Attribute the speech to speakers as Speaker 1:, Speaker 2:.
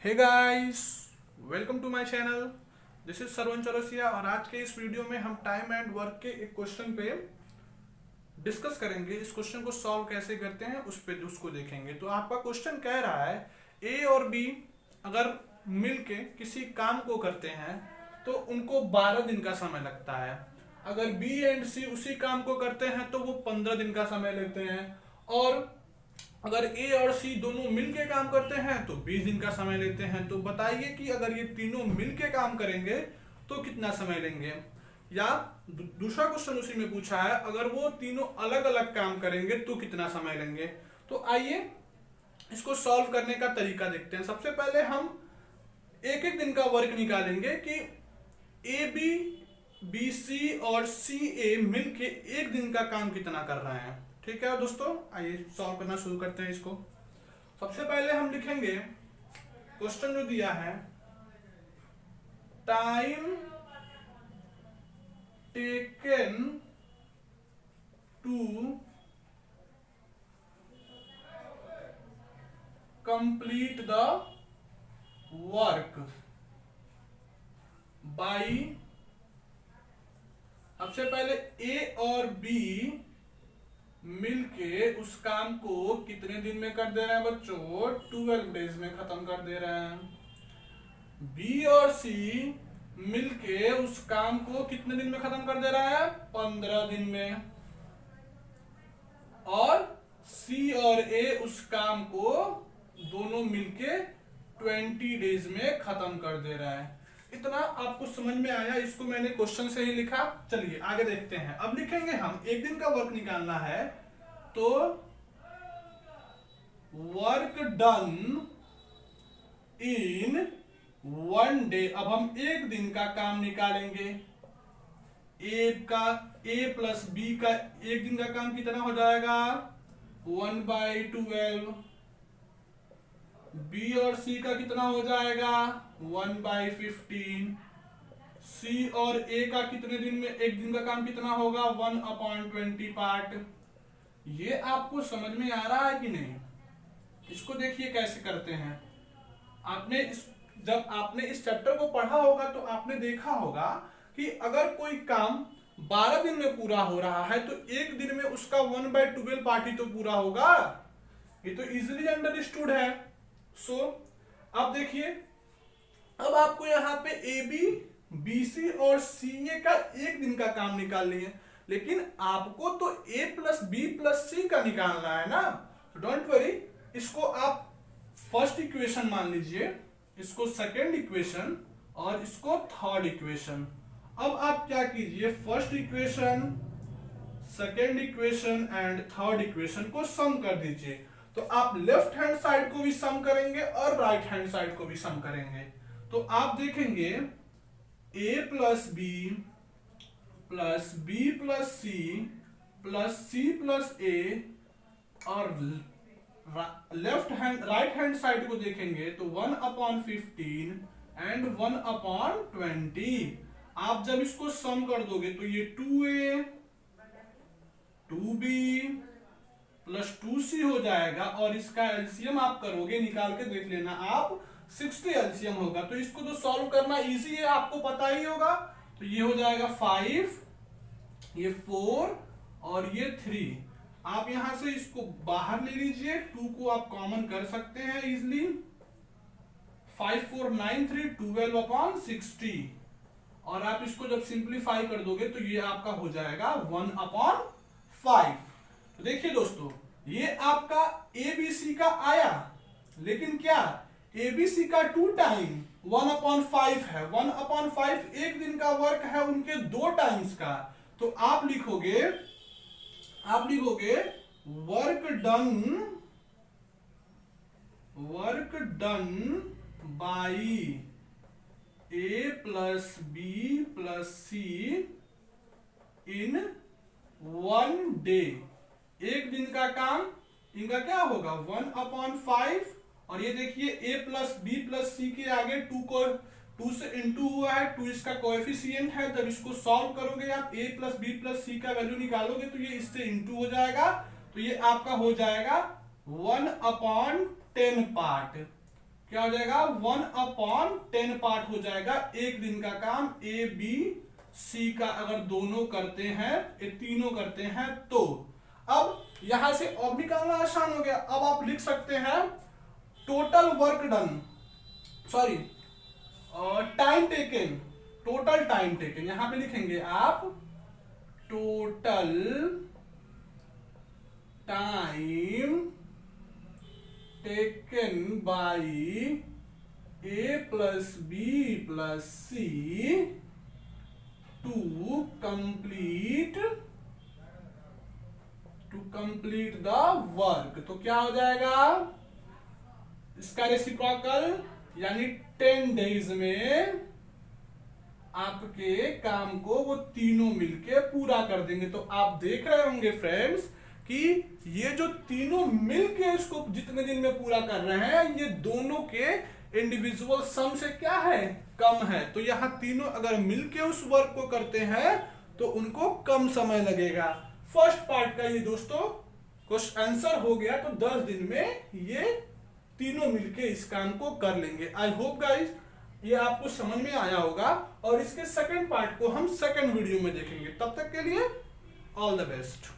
Speaker 1: Hey guys, welcome to my channel. This is Sarvan Chaurasia और आज के इस वीडियो में हम टाइम एंड वर्क के एक क्वेश्चन पे डिस्कस करेंगे। इस क्वेश्चन को सॉल्व कैसे करते हैं उसको देखेंगे। तो आपका क्वेश्चन कह रहा है ए और बी अगर मिलके किसी काम को करते हैं तो उनको 12 दिन का समय लगता है। अगर बी एंड सी उसी काम को करते हैं तो वो 15 दिन का समय लेते हैं। और अगर ए और सी दोनों मिलके काम करते हैं तो 20 दिन का समय लेते हैं। तो बताइए कि अगर ये तीनों मिलके काम करेंगे तो कितना समय लेंगे। या दूसरा क्वेश्चन उसी में पूछा है, अगर वो तीनों अलग अलग काम करेंगे तो कितना समय लेंगे। तो आइए इसको सॉल्व करने का तरीका देखते हैं। सबसे पहले हम एक एक दिन का वर्क निकालेंगे कि ए बी, बी सी और सी ए मिलके एक दिन का काम कितना कर रहे हैं। ठीक है दोस्तों, आइए सॉल्व करना शुरू करते हैं इसको। सबसे पहले हम लिखेंगे क्वेश्चन जो दिया है, time taken to complete the work by. सबसे पहले ए और बी मिलके उस काम को कितने दिन में कर दे रहे हैं बच्चों? 12 डेज में खत्म कर दे रहे हैं। बी और सी मिलके उस काम को कितने दिन में खत्म कर दे रहा है? 15 दिन में। और सी और ए उस काम को दोनों मिलके 20 डेज में खत्म कर दे रहा है। इतना आपको समझ में आया? इसको मैंने क्वेश्चन से ही लिखा। चलिए आगे देखते हैं। अब लिखेंगे हम एक दिन का वर्क निकालना है तो वर्क डन इन 1 डे। अब हम एक दिन का काम निकालेंगे। ए प्लस बी का एक दिन का काम कितना हो जाएगा? 1/12। बी और सी का कितना हो जाएगा? 1/15। सी और ए का कितने दिन में एक दिन का काम कितना होगा? 1/20 पार्ट। ये आपको समझ में आ रहा है कि नहीं? इसको देखिए कैसे करते हैं। जब आपने इस चैप्टर को पढ़ा होगा तो आपने देखा होगा कि अगर कोई काम 12 दिन में पूरा हो रहा है तो एक दिन में उसका 1/12 पार्ट ही तो पूरा होगा। ये तो इजीली अंडरस्टूड है। सो अब देखिए, अब आपको यहां पे ए बी, बी सी और सी ए का एक दिन का काम निकालनी है, लेकिन आपको तो ए प्लस बी प्लस सी का निकालना है ना। डोंट वरी, इसको आप फर्स्ट इक्वेशन मान लीजिए, इसको सेकेंड इक्वेशन और इसको थर्ड इक्वेशन। अब आप क्या कीजिए, first equation, second equation and third equation को सम कर दीजिए। तो आप लेफ्ट हैंड साइड को भी सम करेंगे और राइट हैंड साइड को भी सम करेंगे। तो आप देखेंगे a plus B plus B plus C plus C plus A, और राइट हैंड साइड को देखेंगे तो 1/15 एंड 1/20। आप जब इसको सम कर दोगे तो ये 2a 2b प्लस 2c हो जाएगा, और इसका एलसीएम आप करोगे, निकाल के देख लेना आप, 60 एलसीएम होगा। तो इसको तो सॉल्व करना इजी है, आपको पता ही होगा। तो ये हो जाएगा 5, ये 4 और ये 3। आप यहां से इसको बाहर ले लीजिए, 2 को आप कॉमन कर सकते हैं इजिली। 5 4 9 3 12/60। और आप इसको जब सिंप्लीफाई कर दोगे तो ये आपका हो जाएगा 1/5। तो देखिए दोस्तों, ये आपका एबीसी का आया, लेकिन क्या एबीसी का 2 टाइम 1/5 है। 1/5 एक दिन का वर्क है उनके 2 टाइम्स का। तो आप लिखोगे work done by A plus B plus C in 1 day. एक दिन का काम इनका क्या होगा? 1/5। और ये देखिए a प्लस बी प्लस सी के आगे 2 से इंटू हुआ है, 2 इसका कोएफिशिएंट है। जब इसको सॉल्व करोगे आप a प्लस बी प्लस सी का वैल्यू निकालोगे तो ये इससे इंटू हो जाएगा। तो ये आपका हो जाएगा 1/10 पार्ट। क्या हो जाएगा 1/10 पार्ट हो जाएगा एक दिन का काम। ए बी सी का अगर दोनों करते हैं, ये तीनों करते हैं तो अब यहां से अब निकालना आसान हो गया। अब आप लिख सकते हैं total work done, sorry time taken, total time taken यहां पे लिखेंगे आप total time taken by A plus B plus C to complete the work. तो क्या हो जाएगा इसका रेसिप्रोकल, यानी 10 डेज में आपके काम को वो तीनों मिलके पूरा कर देंगे। तो आप देख रहे होंगे फ्रेंड्स कि ये जो तीनों मिलके इसको जितने दिन में पूरा कर रहे हैं, ये दोनों के इंडिविजुअल सम से क्या है, कम है। तो यहां तीनों अगर मिलके उस वर्क को करते हैं तो उनको कम समय लगेगा। फर्स्ट पार्ट का ये दोस्तों क्वेश्चन आंसर हो गया। तो 10 दिन में ये तीनों मिलके इस काम को कर लेंगे। आई होप गाइस ये आपको समझ में आया होगा, और इसके सेकंड पार्ट को हम सेकंड वीडियो में देखेंगे। तब तक के लिए ऑल द बेस्ट।